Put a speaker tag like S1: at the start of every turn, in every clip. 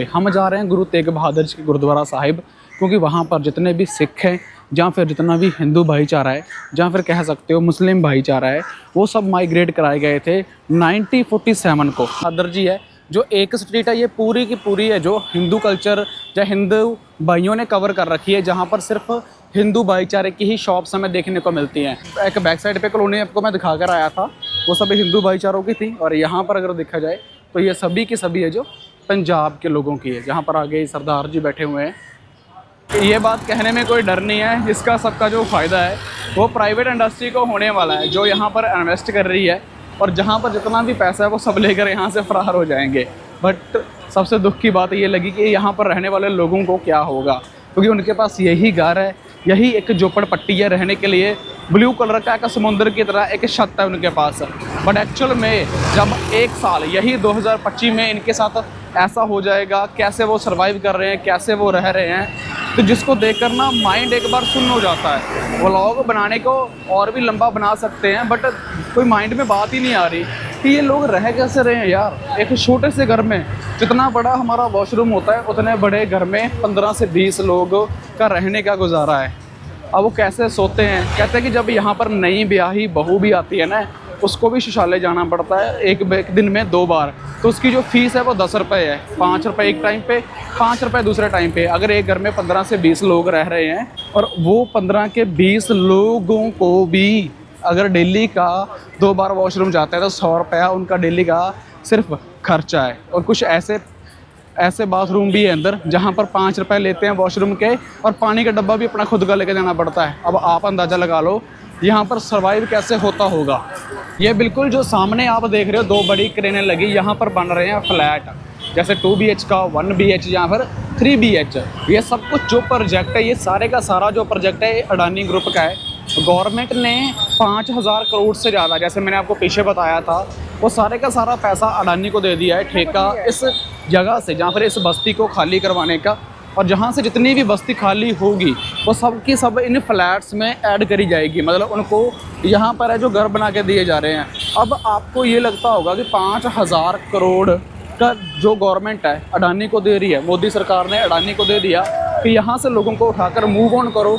S1: हम जा रहे हैं गुरु तेग बहादुर जी के गुरुद्वारा साहिब, क्योंकि वहाँ पर जितने भी सिख हैं या फिर जितना भी हिंदू भाईचारा है या फिर कह सकते हो मुस्लिम भाईचारा है, वो सब माइग्रेट कराए गए थे 1947 को। बहादुर जी है जो एक स्ट्रीट है, ये पूरी की पूरी है जो हिंदू कल्चर या हिंदू भाइयों ने कवर कर रखी है, जहाँ पर सिर्फ हिंदू भाईचारे की ही शॉप्स हमें देखने को मिलती हैं। एक बैक साइड पे कॉलोनी आपको मैं दिखा कर आया था, वो सभी हिंदू भाईचारों की थी, और यहाँ पर अगर देखा जाए तो ये सभी की सभी है जो पंजाब के लोगों की है, जहाँ पर आगे सरदार जी बैठे हुए हैं। ये बात कहने में कोई डर नहीं है, इसका सबका जो फ़ायदा है वो प्राइवेट इंडस्ट्री को होने वाला है, जो यहाँ पर इन्वेस्ट कर रही है, और जहाँ पर जितना भी पैसा है वो सब लेकर यहाँ से फरार हो जाएंगे। बट सबसे दुख की बात ये लगी कि यहाँ पर रहने वाले लोगों को क्या होगा, क्योंकि उनके पास यही घर है, यही एक झोपड़पट्टी है रहने के लिए, ब्लू कलर का एक समुद्र की तरह एक छत है उनके पास। बट एक्चुअल में जब एक साल यही 2025 में इनके साथ ऐसा हो जाएगा, कैसे वो सर्वाइव कर रहे हैं, कैसे वो रह रहे हैं, तो जिसको देखकर ना माइंड एक बार सुन्न हो जाता है। व्लॉग बनाने को और भी लंबा बना सकते हैं, बट कोई माइंड में बात ही नहीं आ रही कि ये लोग रह कैसे रहे हैं यार। एक छोटे से घर में जितना बड़ा हमारा वॉशरूम होता है, उतने बड़े घर में 15 से 20 लोग का रहने का गुजारा है। अब वो कैसे सोते हैं। कहते हैं कि जब यहाँ पर नई ब्याही बहू भी आती है ना, उसको भी शौचालय जाना पड़ता है एक दिन में 2 बार, तो उसकी जो फीस है वो 10 रुपये है। 5 रुपये एक टाइम पे, 5 रुपये दूसरे टाइम पे। अगर एक घर में 15 से 20 लोग रह रहे हैं, और वो 15 के 20 लोगों को भी अगर डेली का 2 बार वॉशरूम जाता है तो 100 रुपया उनका डेली का सिर्फ खर्चा है। और कुछ ऐसे बाथरूम भी है अंदर जहाँ पर 5 रुपये लेते हैं वॉशरूम के, और पानी का डब्बा भी अपना खुद का लेके जाना पड़ता है। अब आप अंदाज़ा लगा लो यहाँ पर सर्वाइव कैसे होता होगा। ये बिल्कुल जो सामने आप देख रहे हो 2 बड़ी क्रेनें लगी, यहाँ पर बन रहे हैं फ्लैट, जैसे 2 BH का 1 BH या फिर 3 BH। ये सब कुछ जो प्रोजेक्ट है, ये सारे का सारा जो प्रोजेक्ट है अडानी ग्रुप का है। गवर्नमेंट ने 5000 करोड़ से ज़्यादा, जैसे मैंने आपको पीछे बताया था, वो सारे का सारा पैसा अडानी को दे दिया है ठेका इस जगह से, जहाँ पर इस बस्ती को खाली करवाने का। और जहाँ से जितनी भी बस्ती खाली होगी वो सब की सब इन फ्लैट्स में ऐड करी जाएगी, मतलब उनको यहाँ पर है जो घर बना के दिए जा रहे हैं। अब आपको ये लगता होगा कि 5000 करोड़ का जो गवर्नमेंट है अडानी को दे रही है, मोदी सरकार ने अडानी को दे दिया कि यहाँ से लोगों को उठाकर मूव ऑन करो,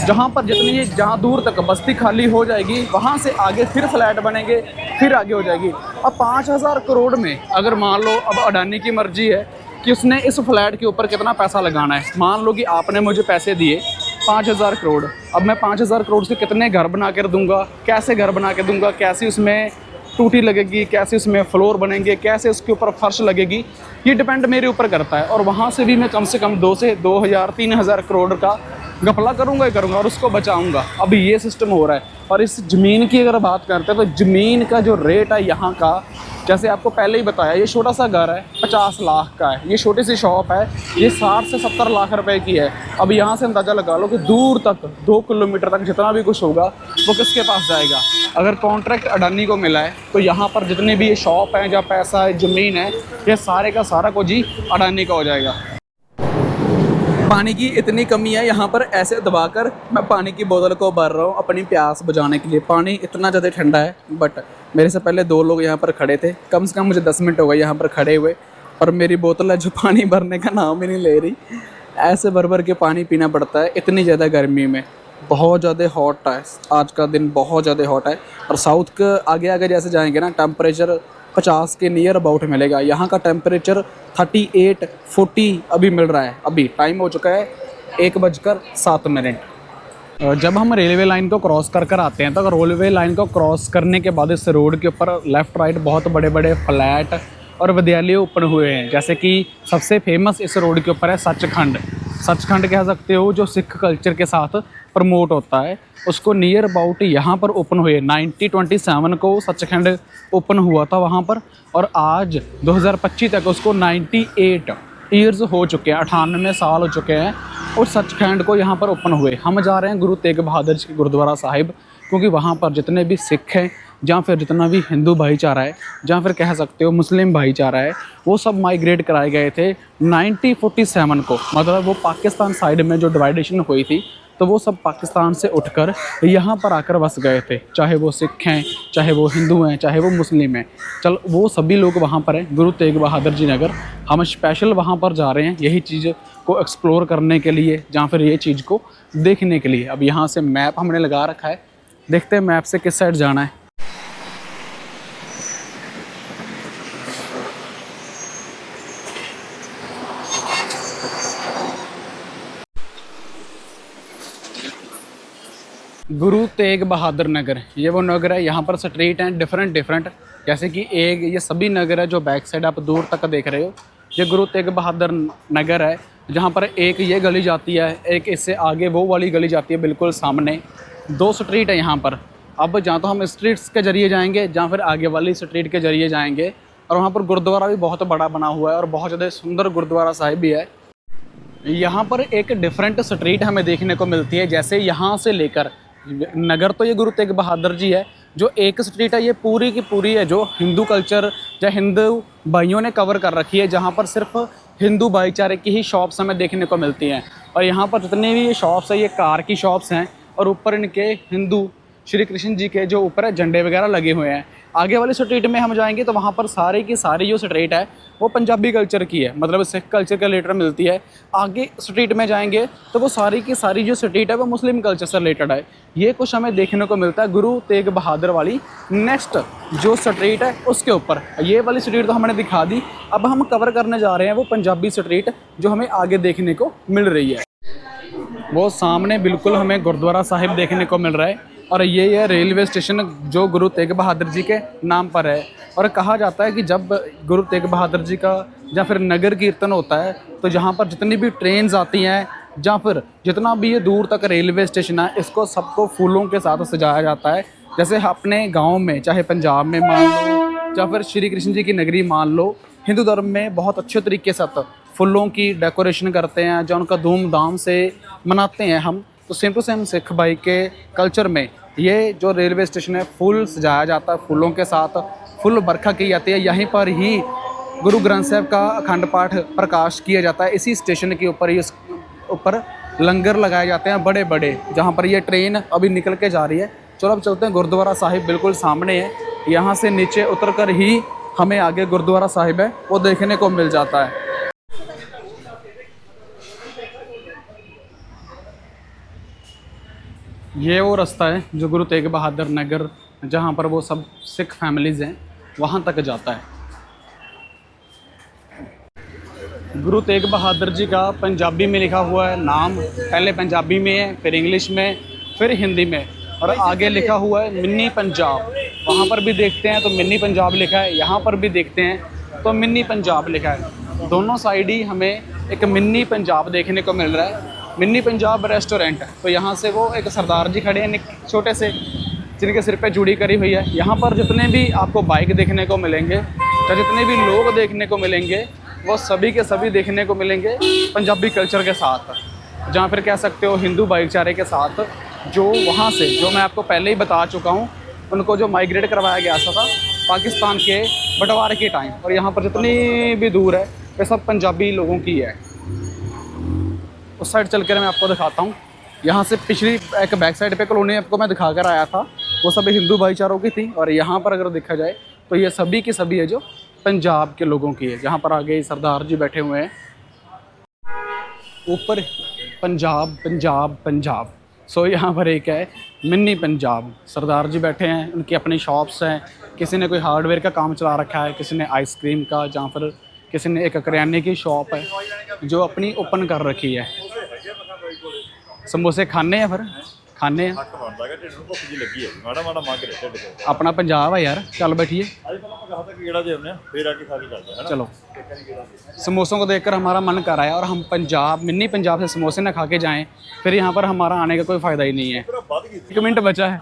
S1: जहाँ पर जहाँ दूर तक बस्ती खाली हो जाएगी वहाँ से आगे फिर फ्लैट बनेंगे, फिर आगे हो जाएगी। अब 5000 करोड़ में अगर मान लो अब अडानी की मर्जी है कि उसने इस फ्लैट के ऊपर कितना पैसा लगाना है। मान लो कि आपने मुझे पैसे दिए 5000 करोड़, अब मैं 5000 करोड़ से कितने घर बना कर दूंगा, कैसे घर बना के दूंगा, कैसे उसमें टूटी लगेगी, कैसे उसमें फ्लोर बनेंगे, कैसे उसके ऊपर फर्श लगेगी, ये डिपेंड मेरे ऊपर करता है। और वहाँ से भी मैं कम से कम 2 से 2000-3000 करोड़ का घपला करूँगा ही करूँगा और उसको बचाऊँगा। अभी ये सिस्टम हो रहा है। और इस ज़मीन की अगर बात करते हैं तो ज़मीन का जो रेट है यहाँ का, जैसे आपको पहले ही बताया, ये छोटा सा घर है 50 लाख का है, ये छोटी सी शॉप है, ये 60 से 70 लाख रुपए की है। अब यहाँ से अंदाज़ा लगा लो कि दूर तक 2 किलोमीटर तक जितना भी कुछ होगा वो किसके पास जाएगा। अगर कॉन्ट्रैक्ट अडानी को मिला है तो यहाँ पर जितने भी ये शॉप हैं, जहाँ पैसा है, ज़मीन है, ये सारे का सारा कुछ ही अडानी का हो जाएगा। पानी की इतनी कमी है यहाँ पर, ऐसे दबाकर मैं पानी की बोतल को भर रहा हूँ अपनी प्यास बुझाने के लिए। पानी इतना ज़्यादा ठंडा है, बट मेरे से पहले 2 लोग यहाँ पर खड़े थे, कम से कम मुझे 10 मिनट हो गए यहाँ पर खड़े हुए, और मेरी बोतल है जो पानी भरने का नाम ही नहीं ले रही। ऐसे भर भर के पानी पीना पड़ता है इतनी ज़्यादा गर्मी में। बहुत ज़्यादा हॉट है आज का दिन, बहुत ज़्यादा हॉट है। और साउथ के आगे आगे जैसे जाएंगे ना, टेम्परेचर 50 के नियर अबाउट मिलेगा। यहाँ का टेम्परेचर 38-40 अभी मिल रहा है। अभी टाइम हो चुका है 1:07। जब हम रेलवे लाइन को क्रॉस कर आते हैं तो रेलवे लाइन को क्रॉस करने के बाद इस रोड के ऊपर लेफ़्ट राइट बहुत बड़े बड़े फ्लैट और विद्यालय ओपन हुए हैं। जैसे कि सबसे फेमस इस रोड के ऊपर है सचखंड। सचखंड कह सकते हो, जो सिख कल्चर के साथ प्रमोट होता है, उसको नियर अबाउट यहाँ पर ओपन हुए 1927 को सचखंड ओपन हुआ था वहाँ पर, और आज 2025 तक उसको 98 ईयर्स हो चुके हैं, 98 साल हो चुके हैं और सचखंड को यहाँ पर ओपन हुए। हम जा रहे हैं गुरु तेग बहादुर जी के गुरुद्वारा साहिब, क्योंकि वहाँ पर जितने भी सिख हैं ਜਾਂ फिर जितना भी हिंदू भाईचारा है, ਜਾਂ फिर कह सकते हो मुस्लिम भाईचारा है, वो सब माइग्रेट कराए गए थे 1947 को। मतलब वो पाकिस्तान साइड में जो डिवाइडेशन हुई थी, तो वो सब पाकिस्तान से उठकर यहाँ पर आकर बस गए थे। चाहे वो सिख हैं, चाहे वो हिंदू हैं, चाहे वो मुस्लिम हैं, चल वो सभी लोग वहाँ पर हैं गुरु तेग बहादुर जी नगर। हम स्पेशल वहाँ पर जा रहे हैं यही चीज़ को एक्सप्लोर करने के लिए, या फिर ये चीज़ को देखने के लिए। अब यहाँ से मैप हमने लगा रखा है, देखते हैं मैप से किस साइड जाना है। गुरु तेग बहादुर नगर, ये वो नगर है। यहाँ पर स्ट्रीट हैं डिफरेंट डिफरेंट, जैसे कि एक ये सभी नगर है जो बैक साइड आप दूर तक देख रहे हो, ये गुरु तेग बहादुर नगर है। जहाँ पर एक ये गली जाती है, एक इससे आगे वो वाली गली जाती है, बिल्कुल सामने 2 स्ट्रीट है यहाँ पर। अब जहाँ तो हम स्ट्रीट्स के ज़रिए जाएंगे, जहाँ फिर आगे वाली स्ट्रीट के ज़रिए जाएंगे। और वहाँ पर गुरुद्वारा भी बहुत बड़ा बना हुआ है और बहुत ज़्यादा सुंदर गुरुद्वारा साहिब भी है। यहाँ पर एक डिफरेंट स्ट्रीट हमें देखने को मिलती है, जैसे यहाँ से लेकर नगर तो ये गुरु तेग बहादुर जी है, जो एक स्ट्रीट है ये पूरी की पूरी है जो हिंदू कल्चर या हिंदू भाइयों ने कवर कर रखी है, जहाँ पर सिर्फ हिंदू भाईचारे की ही शॉप्स हमें देखने को मिलती हैं। और यहाँ पर जितने भी ये शॉप्स हैं ये कार की शॉप्स हैं, और ऊपर इनके हिंदू श्री कृष्ण जी के जो ऊपर है झंडे वगैरह लगे हुए हैं। आगे वाली स्ट्रीट में हम जाएंगे तो वहाँ पर सारी की सारी जो स्ट्रीट है वो पंजाबी कल्चर की है, मतलब सिख कल्चर के रिलेटेड मिलती है। आगे स्ट्रीट में जाएंगे तो वो सारी की सारी जो स्ट्रीट है वो मुस्लिम कल्चर से रिलेटेड है। ये कुछ हमें देखने को मिलता है गुरु तेग बहादुर वाली नेक्स्ट जो स्ट्रीट है उसके ऊपर। ये वाली स्ट्रीट तो हमने दिखा दी, अब हम कवर करने जा रहे हैं वो पंजाबी स्ट्रीट जो हमें आगे देखने को मिल रही है। वो सामने बिल्कुल हमें गुरुद्वारा साहिब देखने को मिल रहा है, और ये है रेलवे स्टेशन जो गुरु तेग बहादुर जी के नाम पर है। और कहा जाता है कि जब गुरु तेग बहादुर जी का या फिर नगर कीर्तन होता है तो जहाँ पर जितनी भी ट्रेन्स आती हैं या फिर जितना भी ये दूर तक रेलवे स्टेशन है, इसको सबको फूलों के साथ सजाया जाता है। जैसे अपने गाँव में चाहे पंजाब में मान लो या फिर श्री कृष्ण जी की नगरी मान लो, हिंदू धर्म में बहुत अच्छे तरीके से फूलों की डेकोरेशन करते हैं जो उनका धूमधाम से मनाते हैं हम। तो सेम टू सेम सिख भाई के कल्चर में ये जो रेलवे स्टेशन है फुल सजाया जाता है, फूलों के साथ फुल बरखा की जाती है। यहीं पर ही गुरु ग्रंथ साहब का अखंड पाठ प्रकाश किया जाता है। इसी स्टेशन के ऊपर ही ऊपर लंगर लगाए जाते हैं बड़े बड़े, जहाँ पर ये ट्रेन अभी निकल के जा रही है। चलो अब चलते हैं, गुरुद्वारा साहिब बिल्कुल सामने है। यहाँ से नीचे उतर कर ही हमें आगे गुरुद्वारा साहिब है वो देखने को मिल जाता है। ये वो रास्ता है जो गुरु तेग बहादुर नगर जहाँ पर वो सब सिख फैमिलीज़ हैं वहाँ तक जाता है। गुरु तेग बहादुर जी का पंजाबी में लिखा हुआ है नाम, पहले पंजाबी में है, फिर इंग्लिश में, फिर हिंदी में, और आगे लिखा हुआ है मिनी पंजाब। वहाँ पर भी देखते हैं तो मिनी पंजाब लिखा है, यहाँ पर भी देखते हैं तो मिनी पंजाब लिखा है। दोनों साइड ही हमें एक मिनी पंजाब देखने को मिल रहा है। मिनी पंजाब रेस्टोरेंट है, तो यहाँ से वो एक सरदार जी खड़े हैं छोटे से, जिनके सिर पे जूड़ी करी हुई है। यहाँ पर जितने भी आपको बाइक देखने को मिलेंगे या जितने भी लोग देखने को मिलेंगे वो सभी के सभी देखने को मिलेंगे पंजाबी कल्चर के साथ, जहाँ फिर कह सकते हो हिंदू भाईचारे के साथ, जो वहाँ से जो मैं आपको पहले ही बता चुका हूँ उनको जो माइग्रेट करवाया गया था पाकिस्तान के बंटवारे के टाइम। और यहाँ पर जितनी भी दूर है वे सब पंजाबी लोगों की है। उस साइड चल कर मैं आपको दिखाता हूँ। यहाँ से पिछली एक बैक साइड पे कॉलोनी आपको मैं दिखा कर आया था, वो सभी हिंदू भाईचारों की थी। और यहाँ पर अगर देखा जाए तो ये सभी की सभी है जो पंजाब के लोगों की है। जहाँ पर आगे सरदार जी बैठे हुए हैं ऊपर, पंजाब पंजाब पंजाब। सो यहाँ पर एक है मिनी पंजाब, सरदार जी बैठे हैं, उनकी अपनी शॉप्स हैं। किसी ने कोई हार्डवेयर का काम चला रखा है, किसी ने आइसक्रीम का, जहाँ पर किसी ने एक करियाने की शॉप है जो अपनी ओपन कर रखी है। समोसे खाने हैं, फिर खाने हैं। अपना पंजाब है यार, चल बैठिए। चलो, समोसों को देखकर हमारा मन कर आया और हम पंजाब मिनी पंजाब से समोसे ना खा के जाएं, फिर यहाँ पर हमारा आने का कोई फ़ायदा ही नहीं है। 1 मिनट बचा है,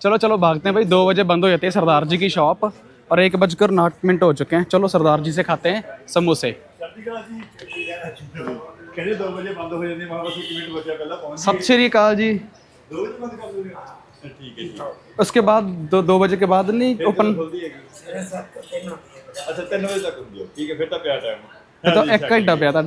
S1: चलो चलो भागते हैं भाई। 2 बजे बंद हो जाती है सरदार जी की शॉप और 1:09 हो चुके हैं। चलो सरदार जी से खाते हैं समोसे। सत श्री अकाल जी।
S2: ठीक है जी।
S1: उसके बाद 2 बजे के बाद नहीं
S2: फिर
S1: ओपन,
S2: खुलती है अच्छा 3 बजे तक ਹੁੰਦੀ ਹੈ ਠੀਕ ਹੈ ਫਿਰ ਤਾਂ ਪਿਆ ਟਾਈਮ
S1: तो एक घंटा पिया था।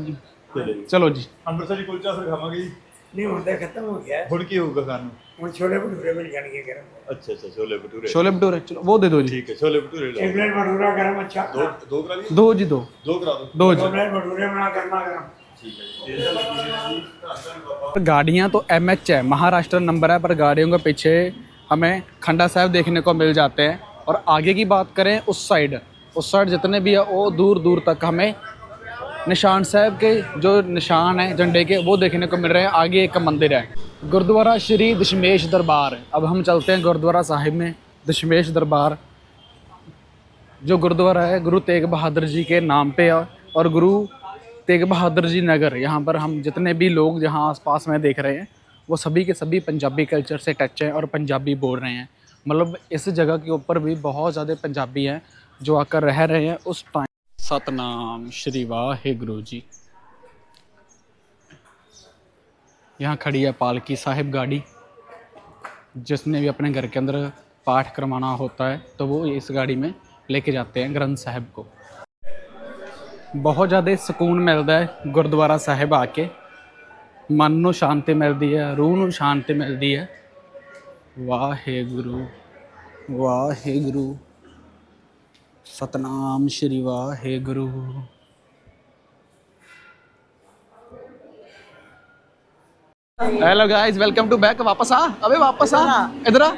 S1: चलो जी
S2: ਅੰਮ੍ਰਿਤਸਰੀ ਕੁਲਚਾ ਫਿਰ ਖਾਵਾਂਗੇ ਜੀ
S3: नहीं होता खत्म हो गया है।
S2: ਹੁਣ ਕੀ ਹੋਊਗਾ ਖਾਣ
S3: वो छोले भटूरे मिल जाएंगे गरम।
S2: अच्छा अच्छा छोले भटूरे
S1: छोले भटूरे, चलो वो दे दो जी।
S2: ठीक है छोले भटूरे
S3: एक
S2: लो
S3: प्लेट भटूरा गरम अच्छा।
S2: दो करा दिए
S1: दो जी, दो
S2: दो करा दो
S1: दो
S3: दो
S1: जी।
S3: प्लेट भटूरे बना करना गरम।
S2: ठीक है
S1: गाड़ियाँ तो MH है, महाराष्ट्र नंबर है, पर गाड़ियों के पीछे हमें खंडा साहिब देखने को मिल जाते हैं। और आगे की बात करें उस साइड जितने भी है वो दूर दूर तक हमें निशान साहब के जो निशान है झंडे के वो देखने को मिल रहे हैं। आगे एक मंदिर है, गुरुद्वारा श्री दशमेश दरबार। अब हम चलते हैं गुरुद्वारा साहिब में। दशमेश दरबार जो गुरुद्वारा है गुरु तेग बहादुर जी के नाम पे है, और गुरु तेग बहादुर जी नगर, यहाँ पर हम जितने भी लोग जहाँ आसपास में देख रहे हैं वो सभी के सभी पंजाबी कल्चर से टच हैं और पंजाबी बोल रहे हैं। मतलब इस जगह के ऊपर भी बहुत ज़्यादा पंजाबी हैं जो आकर रह रहे हैं उस टाइम। सतनाम श्री वाहेगुरु जी। यहाँ खड़ी है पालकी साहिब गाड़ी। जिसने भी अपने घर के अंदर पाठ करवाना होता है तो वो इस गाड़ी में लेके जाते हैं ग्रंथ साहिब को। बहुत ज़्यादा सुकून मिलता है गुरुद्वारा साहिब आके, मन नूं शांति मिलती है, रूह नूं शांति मिलती है। Waheguru Waheguru Satnam Shri Waheguru. Hello guys, welcome to back. वापस आ, अबे वापस आ, इधर आ,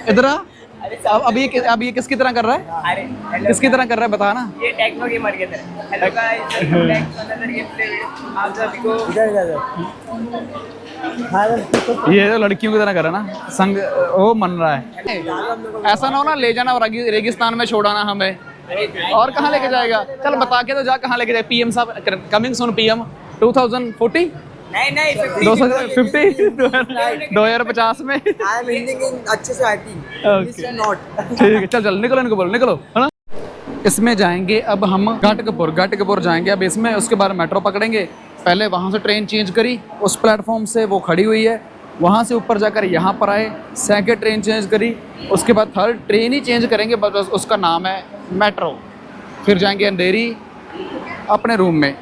S1: इधर आ। अब ये किसकी तरह कर रहा है?
S4: अरे
S1: किसकी तरह कर रहा है बता ना।
S4: ये टेक्नो गेमर के तरह। Hello guys, welcome back to another game play video. आप सभी को
S1: ये तो लड़कियों की तरह कर रहा है ना, संग वो मन रहा है। ऐसा ना हो ना ले जाना और रेगिस्तान में छोड़ाना हमें। और कहाँ लेके जाएगा? चल बता के तो जा कहाँ लेके जाए। PM साहब कमिंग सून, PM 2040
S4: नहीं
S1: 250 2050 में।
S4: आई एम हिंदी अच्छे से आती
S1: Okay.
S4: नॉट।
S1: ठीक है, चल निकलो, इनको बोलो निकलो, है ना। इसमें जाएंगे अब हम घाटकपुर जाएंगे अब इसमें। उसके बाद मेट्रो पकड़ेंगे। पहले वहाँ से ट्रेन चेंज करी, उस प्लेटफॉर्म से वो खड़ी हुई है, वहाँ से ऊपर जाकर यहाँ पर आए, सेकंड ट्रेन चेंज करी। उसके बाद थर्ड ट्रेन ही चेंज करेंगे, बस उसका नाम है मेट्रो। फिर जाएंगे अंधेरी अपने रूम में।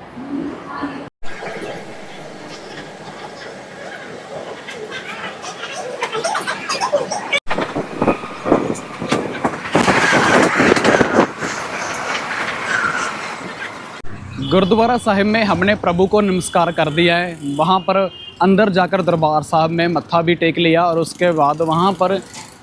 S1: गुरुद्वारा साहिब में हमने प्रभु को नमस्कार कर दिया है। वहाँ पर अंदर जाकर दरबार साहब में मत्था भी टेक लिया, और उसके बाद वहाँ पर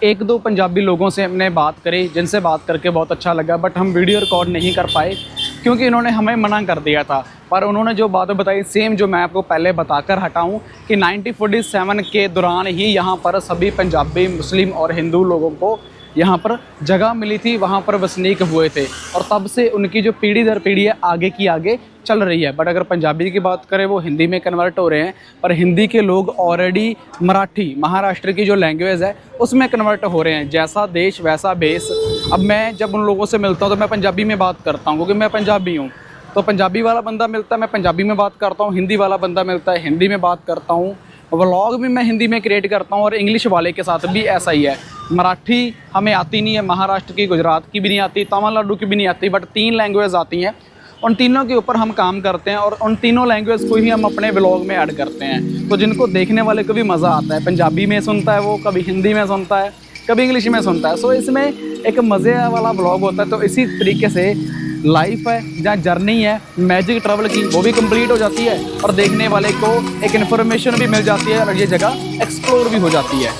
S1: 1-2 पंजाबी लोगों से हमने बात करी, जिनसे बात करके बहुत अच्छा लगा। बट हम वीडियो रिकॉर्ड नहीं कर पाए क्योंकि इन्होंने हमें मना कर दिया था। पर उन्होंने जो बात बताई सेम जो मैं आपको पहले बताकर हटाऊँ कि 1947 के दौरान ही यहाँ पर सभी पंजाबी, मुस्लिम और हिंदू लोगों को यहाँ पर जगह मिली थी, वहाँ पर वसनीक हुए थे, और तब से उनकी जो पीढ़ी दर पीढ़ी है आगे की आगे चल रही है। बट अगर पंजाबी की बात करें वो हिंदी में कन्वर्ट हो रहे हैं, पर हिंदी के लोग ऑलरेडी मराठी, महाराष्ट्र की जो लैंग्वेज है उसमें कन्वर्ट हो रहे हैं। जैसा देश वैसा भेष। अब मैं जब उन लोगों से मिलता हूँ तो मैं पंजाबी में बात करता हूँ क्योंकि मैं पंजाबी हूँ, तो पंजाबी वाला बंदा मिलता है मैं पंजाबी में बात करता हूँ, हिंदी वाला बंदा मिलता है हिंदी में बात करता हूँ, व्लॉग भी मैं हिंदी में क्रिएट करता हूँ। और इंग्लिश वाले के साथ भी ऐसा ही है। मराठी हमें आती नहीं है, महाराष्ट्र की, गुजरात की भी नहीं आती, तमिलनाडु की भी नहीं आती, बट 3 लैंग्वेज आती हैं। उन तीनों के ऊपर हम काम करते हैं और उन तीनों लैंग्वेज को ही हम अपने व्लॉग में ऐड करते हैं। तो जिनको देखने वाले को भी मज़ा आता है, पंजाबी में सुनता है वो, कभी हिंदी में सुनता है, कभी इंग्लिश में सुनता है। सो इसमें एक मज़े वाला व्लॉग होता है। तो इसी तरीके से लाइफ है, जहाँ जर्नी है मैजिक ट्रैवल की, वो भी कंप्लीट हो जाती है और देखने वाले को एक इन्फॉर्मेशन भी मिल जाती है और ये जगह एक्सप्लोर भी हो जाती है।